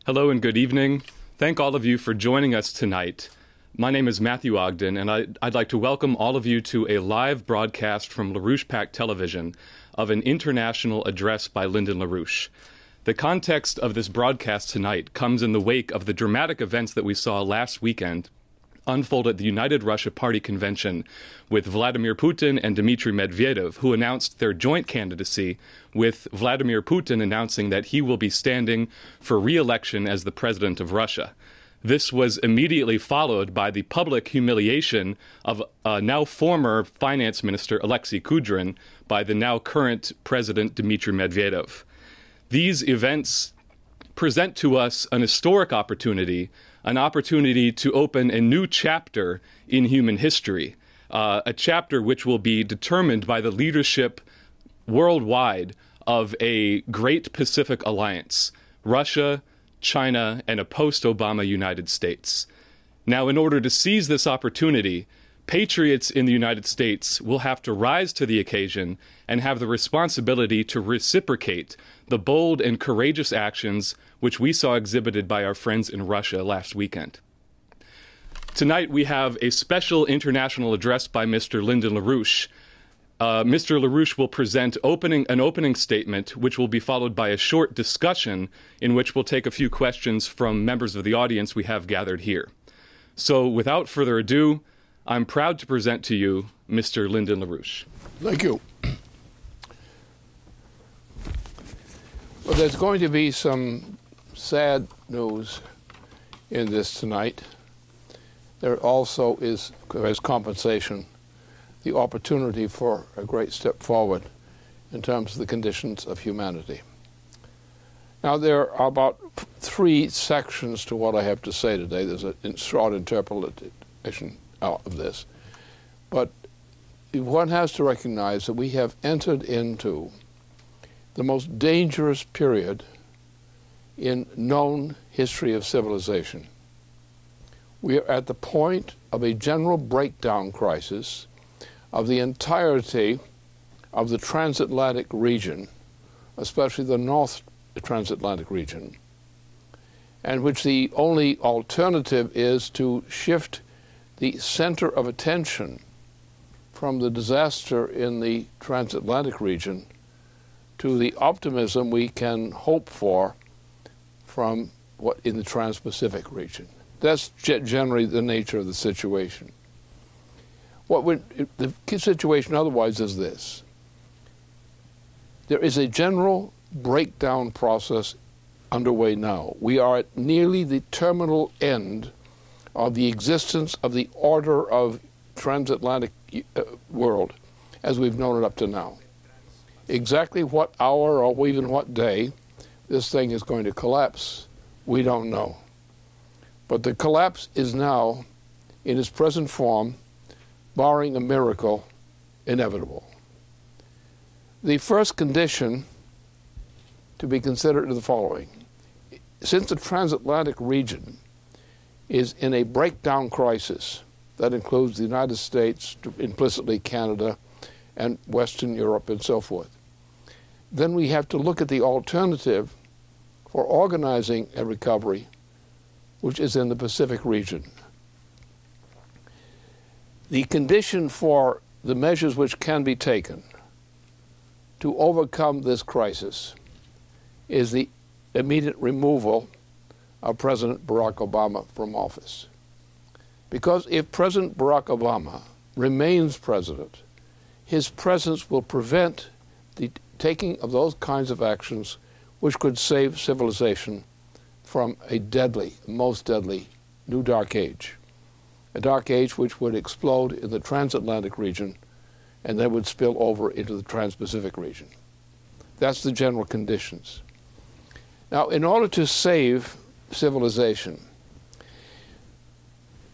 Hello and good evening. Thank all of you for joining us tonight. My name is Matthew Ogden, and I'd like to welcome all of you to a live broadcast from LaRouche PAC Television of an international address by Lyndon LaRouche. The context of this broadcast tonight comes in the wake of the dramatic events that we saw last weekend unfold at the United Russia Party Convention with Vladimir Putin and Dmitry Medvedev, who announced their joint candidacy, with Vladimir Putin announcing that he will be standing for re-election as the president of Russia. This was immediately followed by the public humiliation of now former finance minister Alexei Kudrin by the now current president Dmitry Medvedev. These events present to us an historic opportunity, an opportunity to open a new chapter in human history, a chapter which will be determined by the leadership worldwide of a great Pacific alliance, Russia, China, and a post-Obama United States. Now, in order to seize this opportunity, patriots in the United States will have to rise to the occasion and have the responsibility to reciprocate the bold and courageous actions which we saw exhibited by our friends in Russia last weekend. Tonight we have a special international address by Mr. Lyndon LaRouche. Mr. LaRouche will present an opening statement, which will be followed by a short discussion in which we'll take a few questions from members of the audience we have gathered here. So without further ado, I'm proud to present to you Mr. Lyndon LaRouche. Thank you. Well, there's going to be some sad news in this tonight. There also is, as compensation, the opportunity for a great step forward in terms of the conditions of humanity. Now, there are about three sections to what I have to say today. There's a short interpretation of this. But one has to recognize that we have entered into the most dangerous period in known history of civilization. We are at the point of a general breakdown crisis of the entirety of the transatlantic region, especially the North Transatlantic region, and which the only alternative is to shift the center of attention from the disaster in the transatlantic region to the optimism we can hope for from what in the Trans-Pacific region. That's generally the nature of the situation. The situation otherwise is this. There is a general breakdown process underway now. We are at nearly the terminal end of the existence of the order of transatlantic world as we've known it up to now. Exactly what hour or even what day this thing is going to collapse, we don't know. But the collapse is now, in its present form, barring a miracle, inevitable. The first condition to be considered is the following. Since the transatlantic region is in a breakdown crisis, that includes the United States, implicitly Canada, and Western Europe, and so forth, then we have to look at the alternative for organizing a recovery, which is in the Pacific region. The condition for the measures which can be taken to overcome this crisis is the immediate removal of President Barack Obama from office. Because if President Barack Obama remains president, his presence will prevent the taking of those kinds of actions which could save civilization from a deadly, most deadly, new dark age. A dark age which would explode in the transatlantic region and then would spill over into the Trans-Pacific region. That's the general conditions. Now, in order to save civilization,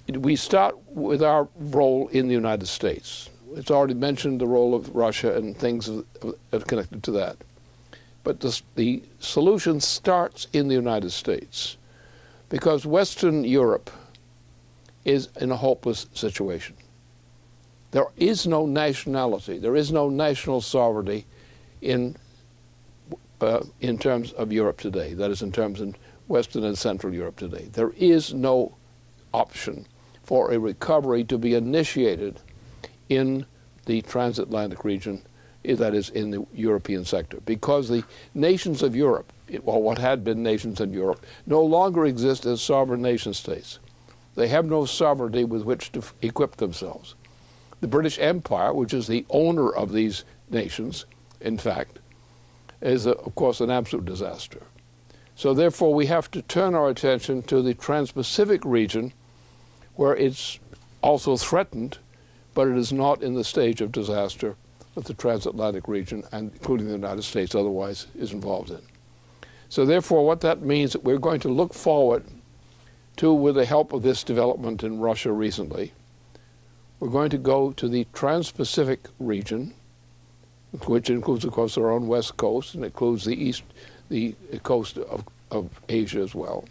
we start with our role in the United States. It's already mentioned the role of Russia and things connected to that. But the solution starts in the United States because Western Europe is in a hopeless situation. There is no nationality, there is no national sovereignty in terms of Europe today. That is, in terms of Western and Central Europe today. There is no option for a recovery to be initiated in the transatlantic region, that is, in the European sector, because the nations of Europe, or what had been nations in Europe, no longer exist as sovereign nation states. They have no sovereignty with which to equip themselves. The British Empire, which is the owner of these nations, in fact, is, of course, an absolute disaster. So therefore, we have to turn our attention to the Trans-Pacific region, where it's also threatened, but it is not in the stage of disaster that the transatlantic region, and including the United States otherwise, is involved in. So therefore, what that means that we're going to look forward to, with the help of this development in Russia recently, we're going to go to the Trans-Pacific region, which includes, of course, our own west coast, and includes the coast of Asia as well.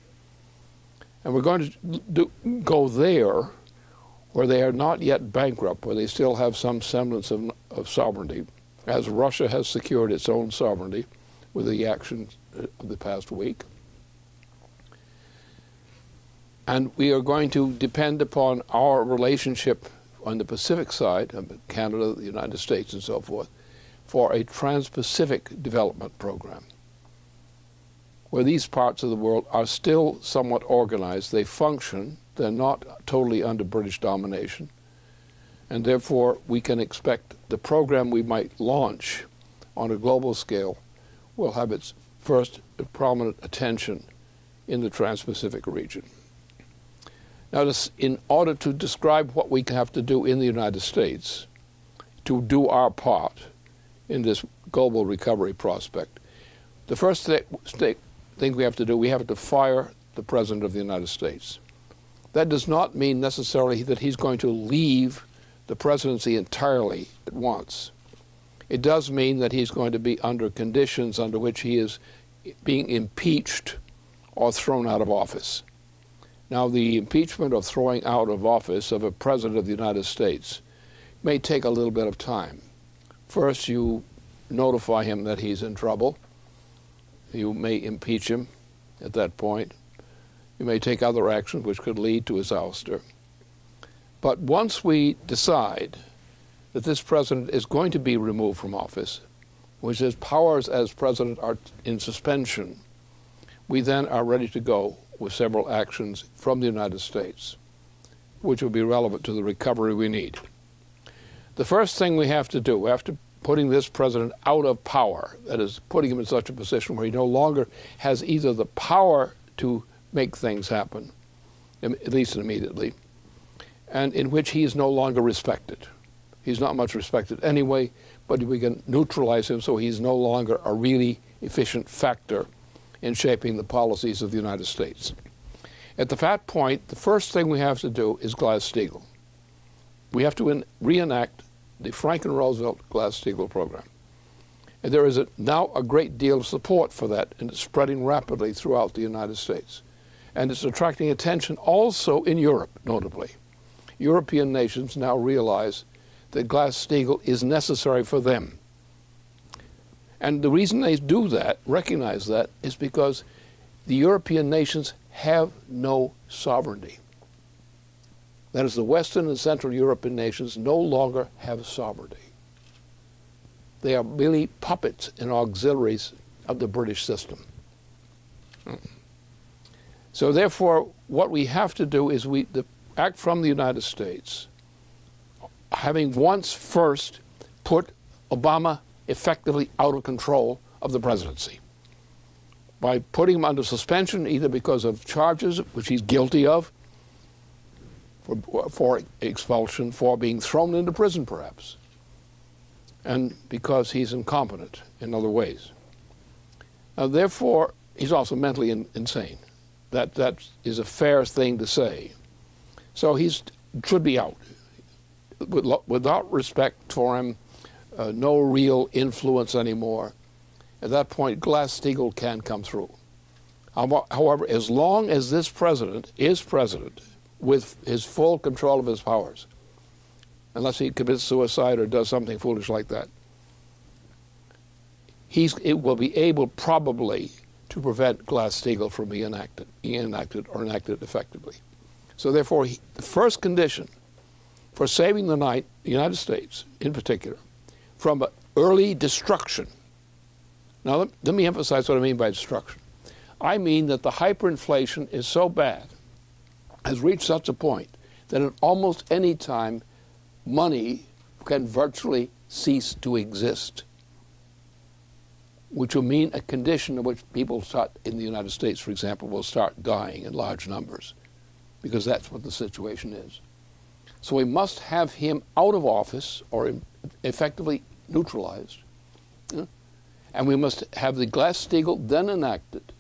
And we're going to go there where they are not yet bankrupt, where they still have some semblance of sovereignty, as Russia has secured its own sovereignty with the actions of the past week. And we are going to depend upon our relationship on the Pacific side, Canada, the United States, and so forth, for a Trans-Pacific development program, where these parts of the world are still somewhat organized. They function. They're not totally under British domination. And therefore, we can expect the program we might launch on a global scale will have its first prominent attention in the Trans-Pacific region. Now, in order to describe what we have to do in the United States to do our part in this global recovery prospect, the first thing we have to do, we have to fire the President of the United States. That does not mean necessarily that he's going to leave the presidency entirely at once. It does mean that he's going to be under conditions under which he is being impeached or thrown out of office. Now, the impeachment or throwing out of office of a President of the United States may take a little bit of time. First, you notify him that he's in trouble. You may impeach him at that point. You may take other actions which could lead to his ouster. But once we decide that this president is going to be removed from office, which his powers as president are in suspension, we then are ready to go with several actions from the United States, which will be relevant to the recovery we need. The first thing we have to do, after putting this president out of power, that is, putting him in such a position where he no longer has either the power to make things happen, at least immediately, and in which he is no longer respected. He's not much respected anyway, but we can neutralize him so he's no longer a really efficient factor in shaping the policies of the United States. At that point, the first thing we have to do is Glass-Steagall. We have to reenact the Franklin Roosevelt Glass-Steagall program. And there is now a great deal of support for that, and it's spreading rapidly throughout the United States. And it's attracting attention also in Europe, notably. European nations now realize that Glass-Steagall is necessary for them. And the reason they do that, recognize that, is because the European nations have no sovereignty. That is, the Western and Central European nations no longer have sovereignty. They are merely puppets and auxiliaries of the British system. So therefore, what we have to do is act from the United States, having once first put Obama effectively out of control of the presidency by putting him under suspension, either because of charges which he's guilty of, for expulsion, for being thrown into prison perhaps, and because he's incompetent in other ways. Now, therefore, he's also mentally insane. That is a fair thing to say. So he should be out. Without respect for him, no real influence anymore. At that point, Glass-Steagall can come through. However, as long as this president is president with his full control of his powers, unless he commits suicide or does something foolish like that, it will be able probably to prevent Glass-Steagall from being enacted or enacted effectively. So therefore, the first condition for saving the United States in particular from early destruction. Now let me emphasize what I mean by destruction. I mean that the hyperinflation is so bad, has reached such a point, that at almost any time money can virtually cease to exist, which will mean a condition in which people in the United States, for example, will start dying in large numbers, because that's what the situation is. So we must have him out of office or effectively neutralized, and we must have the Glass-Steagall then enacted.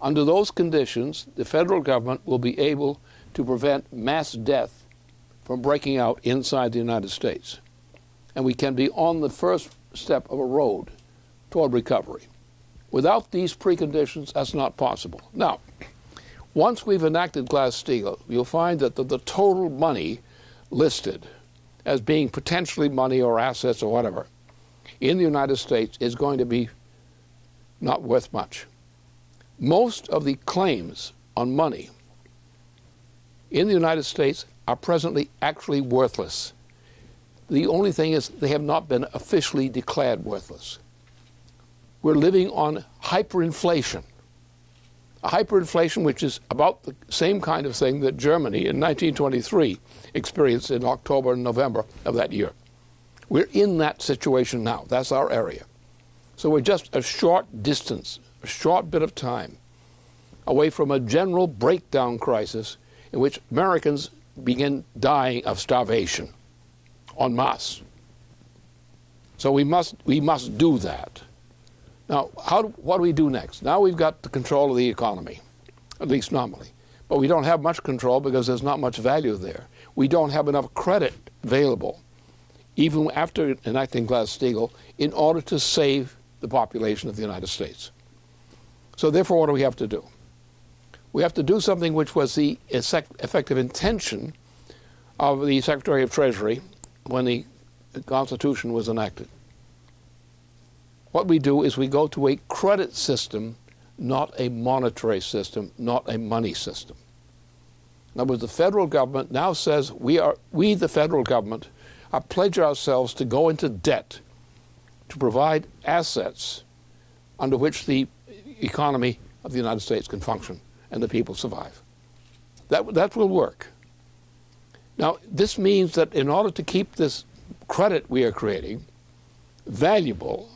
Under those conditions, the federal government will be able to prevent mass death from breaking out inside the United States. And we can be on the first step of a road toward recovery. Without these preconditions, that's not possible. Now, once we've enacted Glass-Steagall, you'll find that the total money listed as being potentially money or assets or whatever in the United States is going to be not worth much. Most of the claims on money in the United States are presently actually worthless. The only thing is they have not been officially declared worthless. We're living on hyperinflation. A hyperinflation which is about the same kind of thing that Germany in 1923 experienced in October and November of that year. We're in that situation now. That's our area. So we're just a short distance, a short bit of time away from a general breakdown crisis in which Americans begin dying of starvation en masse. So we must do that. Now, what do we do next? Now we've got the control of the economy, at least nominally. But we don't have much control because there's not much value there. We don't have enough credit available, even after enacting Glass-Steagall, in order to save the population of the United States. So therefore, what do we have to do? We have to do something which was the effective intention of the Secretary of Treasury when the Constitution was enacted. What we do is we go to a credit system, not a monetary system, not a money system. In other words, the federal government now says we, the federal government, pledge ourselves to go into debt to provide assets under which the economy of the United States can function and the people survive. That will work. Now, this means that in order to keep this credit we are creating valuable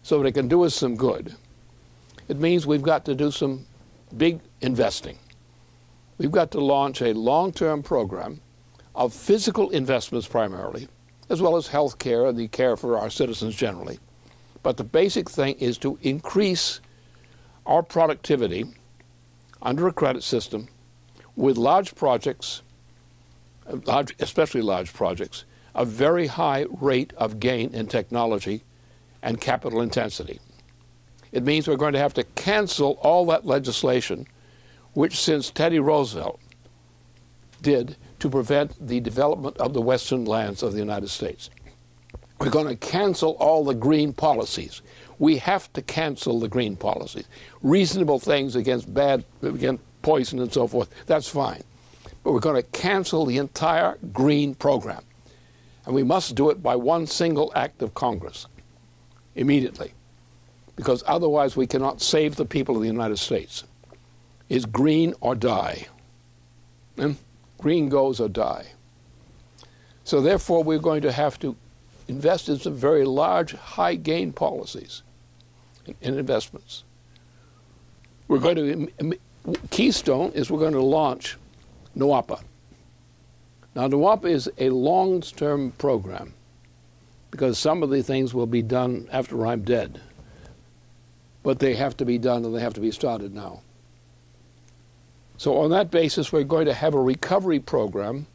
so that it can do us some good, it means we've got to do some big investing. We've got to launch a long-term program of physical investments primarily, as well as health care and the care for our citizens generally. But the basic thing is to increase our productivity under a credit system with large projects, especially large projects, a very high rate of gain in technology and capital intensity. It means we're going to have to cancel all that legislation which since Teddy Roosevelt did to prevent the development of the western lands of the United States. We're going to cancel all the green policies. We have to cancel the green policies. Reasonable things against poison and so forth, that's fine. But we're going to cancel the entire green program. And we must do it by one single act of Congress immediately, because otherwise we cannot save the people of the United States. It's green or die. And green goes or die. So therefore we're going to have to invest in some very large, high-gain policies in investments. We're going to, keystone is we're going to launch NWAPA. Now, NWAPA is a long-term program because some of the things will be done after I'm dead. But they have to be done and they have to be started now. So on that basis, we're going to have a recovery program,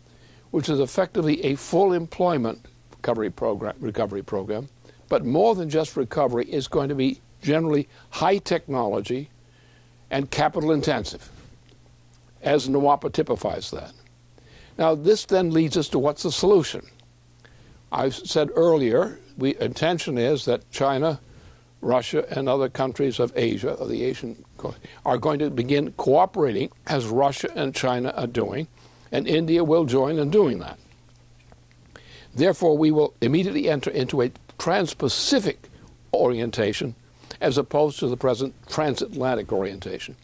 which is effectively a full employment recovery program. But more than just recovery, it's going to be generally high technology and capital intensive, as NWAPA typifies that. Now, this then leads us to what's the solution. I said earlier, intention is that China, Russia and other countries of Asia, of the Asian coast, are going to begin cooperating as Russia and China are doing, and India will join in doing that. Therefore, we will immediately enter into a trans-Pacific orientation as opposed to the present transatlantic orientation.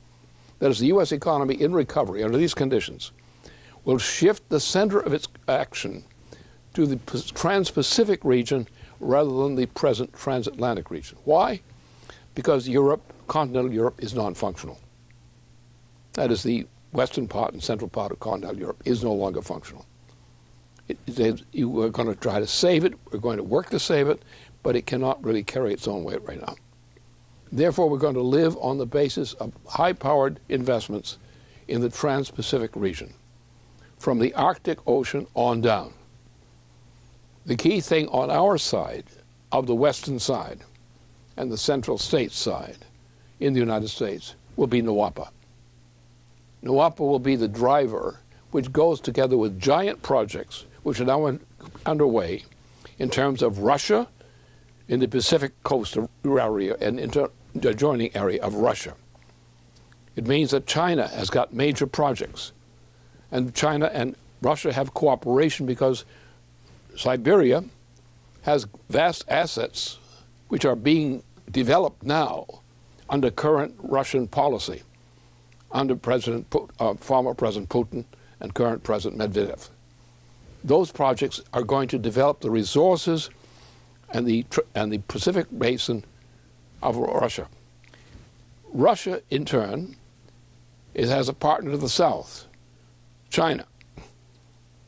That is, the U.S. economy in recovery under these conditions will shift the center of its action to the trans-Pacific region rather than the present transatlantic region. Why? Because Europe, continental Europe, is non-functional. That is, the western part and central part of continental Europe is no longer functional. You are going to try to save it, we're going to work to save it, but it cannot really carry its own weight right now. Therefore, we're going to live on the basis of high-powered investments in the trans-Pacific region, from the Arctic Ocean on down. The key thing on our side, of the western side, and the central states side in the United States, will be NWAPA. NWAPA will be the driver which goes together with giant projects which are now underway in terms of Russia in the Pacific coast area and the adjoining area of Russia. It means that China has got major projects, and China and Russia have cooperation because Siberia has vast assets which are being developed now under current Russian policy, under former President Putin and current President Medvedev. Those projects are going to develop the resources and the Pacific basin of Russia. Russia, in turn, has a partner to the south, China.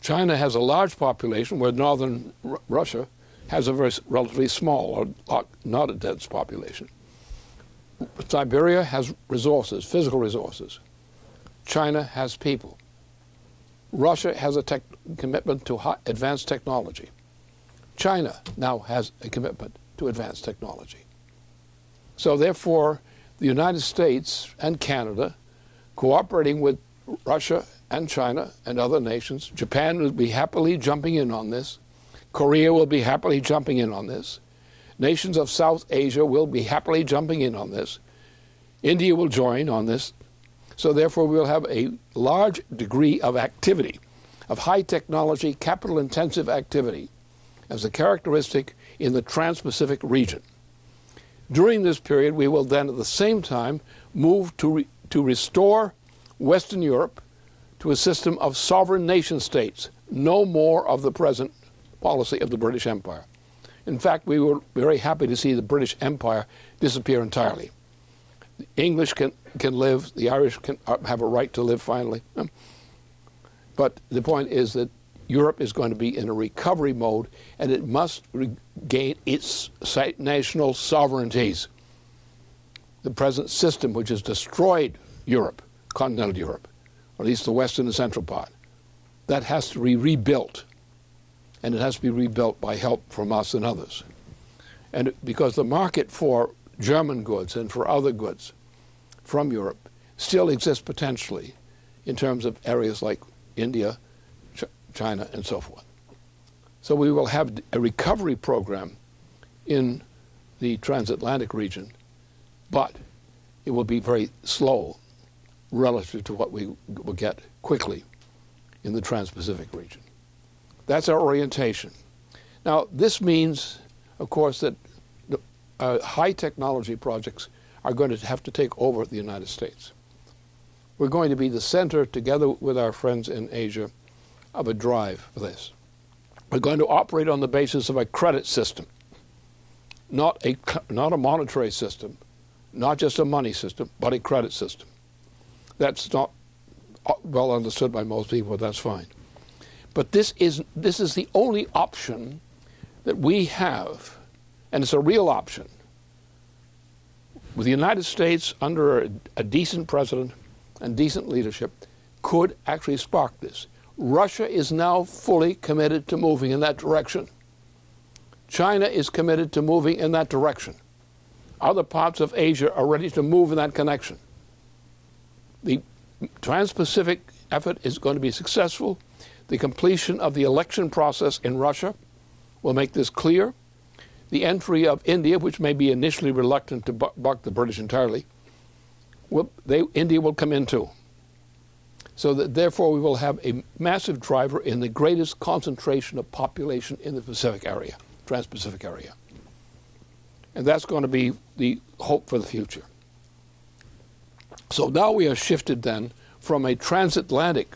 China has a large population where northern Russia has a very relatively small or not a dense population. Siberia has resources, physical resources. China has people. Russia has a commitment to advanced technology. China now has a commitment to advanced technology. So therefore, the United States and Canada, cooperating with Russia and China and other nations, Japan will be happily jumping in on this. Korea will be happily jumping in on this. Nations of South Asia will be happily jumping in on this. India will join on this. So therefore, we will have a large degree of activity, of high technology, capital-intensive activity, as a characteristic in the Trans-Pacific region. During this period, we will then at the same time move to restore Western Europe to a system of sovereign nation states, no more of the present policy of the British Empire. In fact, we were very happy to see the British Empire disappear entirely. The English can live, the Irish can have a right to live finally. But the point is that Europe is going to be in a recovery mode, and it must regain its national sovereignties. The present system, which has destroyed Europe, continental Europe, or at least the western and central part, that has to be rebuilt. And it has to be rebuilt by help from us and others. And because the market for German goods and for other goods from Europe still exists potentially in terms of areas like India, China, and so forth. So we will have a recovery program in the transatlantic region, but it will be very slow relative to what we will get quickly in the Trans-Pacific region. That's our orientation. Now, this means, of course, that high technology projects are going to have to take over the United States. We're going to be the center, together with our friends in Asia, of a drive for this. We're going to operate on the basis of a credit system, not a monetary system, not just a money system, but a credit system. That's not well understood by most people, but that's fine. But this is the only option that we have, and it's a real option. With the United States under a decent president and decent leadership, could actually spark this. Russia is now fully committed to moving in that direction. China is committed to moving in that direction. Other parts of Asia are ready to move in that connection. The Trans-Pacific effort is going to be successful. The completion of the election process in Russia will make this clear. the entry of India, which may be initially reluctant to buck the British entirely, India will come in too. So that therefore we will have a massive driver in the greatest concentration of population in the Pacific area, Trans-Pacific area. And that's going to be the hope for the future. So now we are shifted then from a transatlantic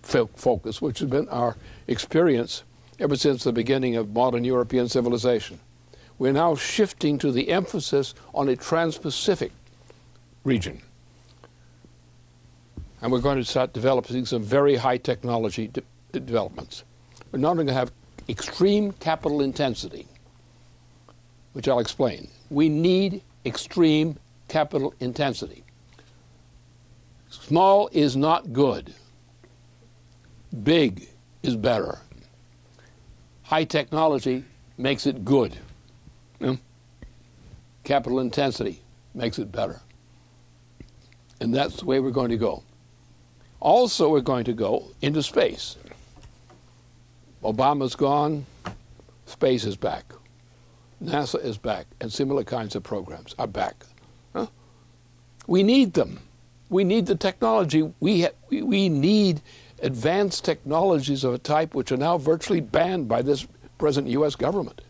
focus, which has been our experience ever since the beginning of modern European civilization. We're now shifting to the emphasis on a trans-Pacific region. And we're going to start developing some very high technology developments. We're not going to have extreme capital intensity, which I'll explain. We need extreme capital intensity. Small is not good. Big is better. High technology makes it good. Capital intensity makes it better. And that's the way we're going to go. Also, we're going to go into space. Obama's gone, space is back. NASA is back, and similar kinds of programs are back. We need them. We need the technology. We need advanced technologies of a type which are now virtually banned by this present U.S. government.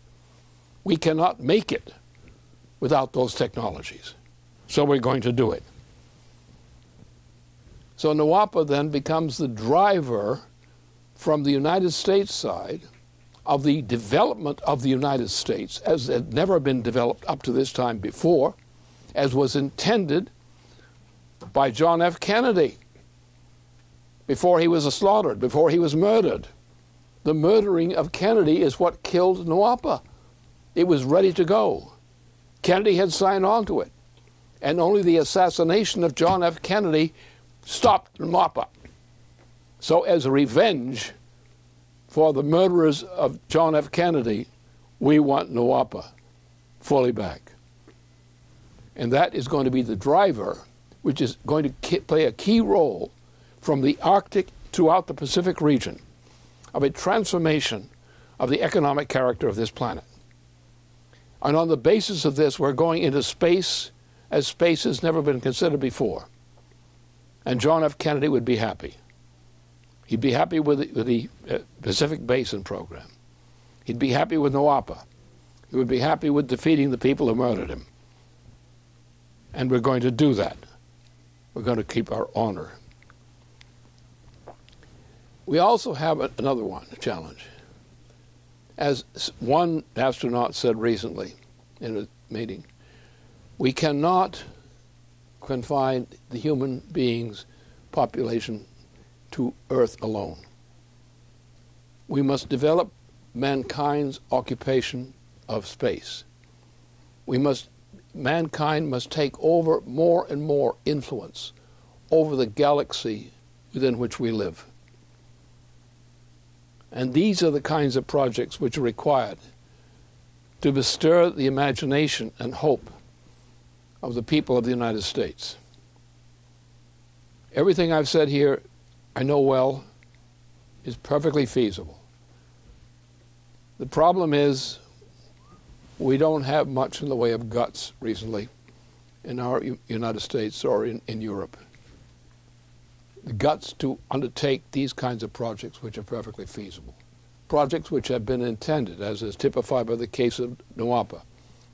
We cannot make it without those technologies. So we're going to do it. So NWAPA then becomes the driver from the United States side of the development of the United States as it had never been developed up to this time before, as was intended by John F. Kennedy before he was slaughtered, before he was murdered. The murdering of Kennedy is what killed NWAPA. It was ready to go. Kennedy had signed on to it. And only the assassination of John F. Kennedy stopped NWAPA. So as a revenge for the murderers of John F. Kennedy, we want NWAPA fully back. And that is going to be the driver, which is going to play a key role from the Arctic throughout the Pacific region of a transformation of the economic character of this planet. And on the basis of this, we're going into space as space has never been considered before. And John F. Kennedy would be happy. He'd be happy with the Pacific Basin program. He'd be happy with NWAPA. He would be happy with defeating the people who murdered him. And we're going to do that. We're going to keep our honor. We also have another one, a challenge. As one astronaut said recently in a meeting, we cannot confine the human being's population to Earth alone. We must develop mankind's occupation of space. Mankind must take over more and more influence over the galaxy within which we live. And these are the kinds of projects which are required to bestir the imagination and hope of the people of the United States. Everything I've said here, I know well, is perfectly feasible. The problem is we don't have much in the way of guts recently in our United States or in Europe. The guts to undertake these kinds of projects which are perfectly feasible. Projects which have been intended, as is typified by the case of NWAPA.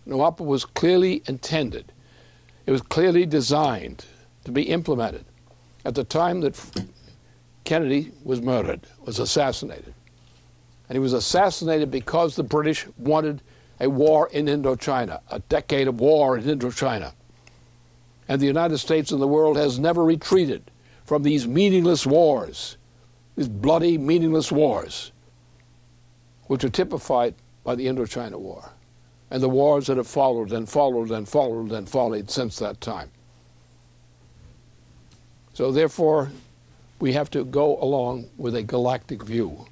NWAPA was clearly intended. It was clearly designed to be implemented at the time that Kennedy was murdered, was assassinated. And he was assassinated because the British wanted a war in Indochina, a decade of war in Indochina. And the United States and the world has never retreated from these meaningless wars, these bloody, meaningless wars, which are typified by the Indochina War, and the wars that have followed and followed and followed and followed since that time. So therefore, we have to go along with a galactic view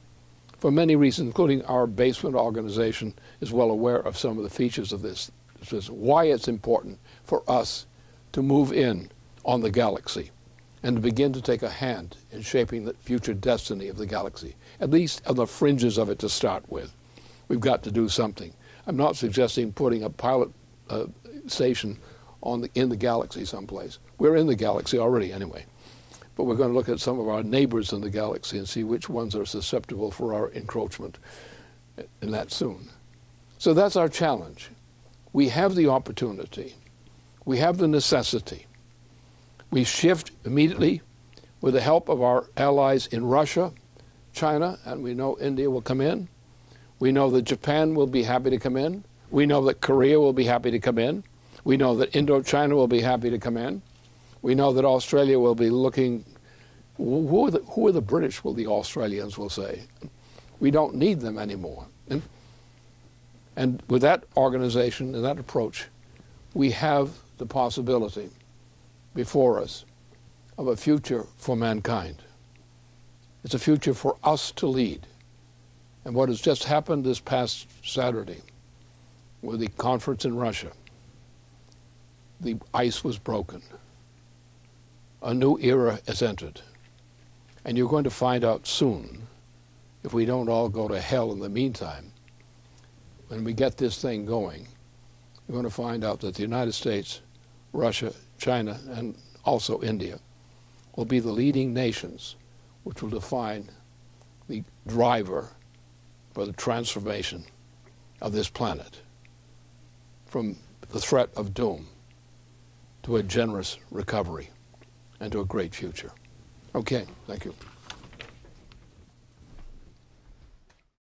for many reasons, including our basement organization is well aware of some of the features of this. This is why it's important for us to move in on the galaxy and to begin to take a hand in shaping the future destiny of the galaxy, at least on the fringes of it to start with. We've got to do something. I'm not suggesting putting a pilot station in the galaxy someplace. We're in the galaxy already anyway. But we're going to look at some of our neighbors in the galaxy and see which ones are susceptible for our encroachment, and that soon. So that's our challenge. We have the opportunity. We have the necessity. We shift immediately with the help of our allies in Russia, China, and we know India will come in. We know that Japan will be happy to come in. We know that Korea will be happy to come in. We know that Indochina will be happy to come in. We know that Australia will be looking. Who are the British, will the Australians will say. We don't need them anymore. And with that organization and that approach, we have the possibility before us of a future for mankind. It's a future for us to lead. And what has just happened this past Saturday with the conference in Russia, the ice was broken. A new era has entered. And you're going to find out soon, if we don't all go to hell in the meantime, when we get this thing going, you're going to find out that the United States, Russia, China, and also India will be the leading nations which will define the driver for the transformation of this planet from the threat of doom to a generous recovery and to a great future. Okay, thank you.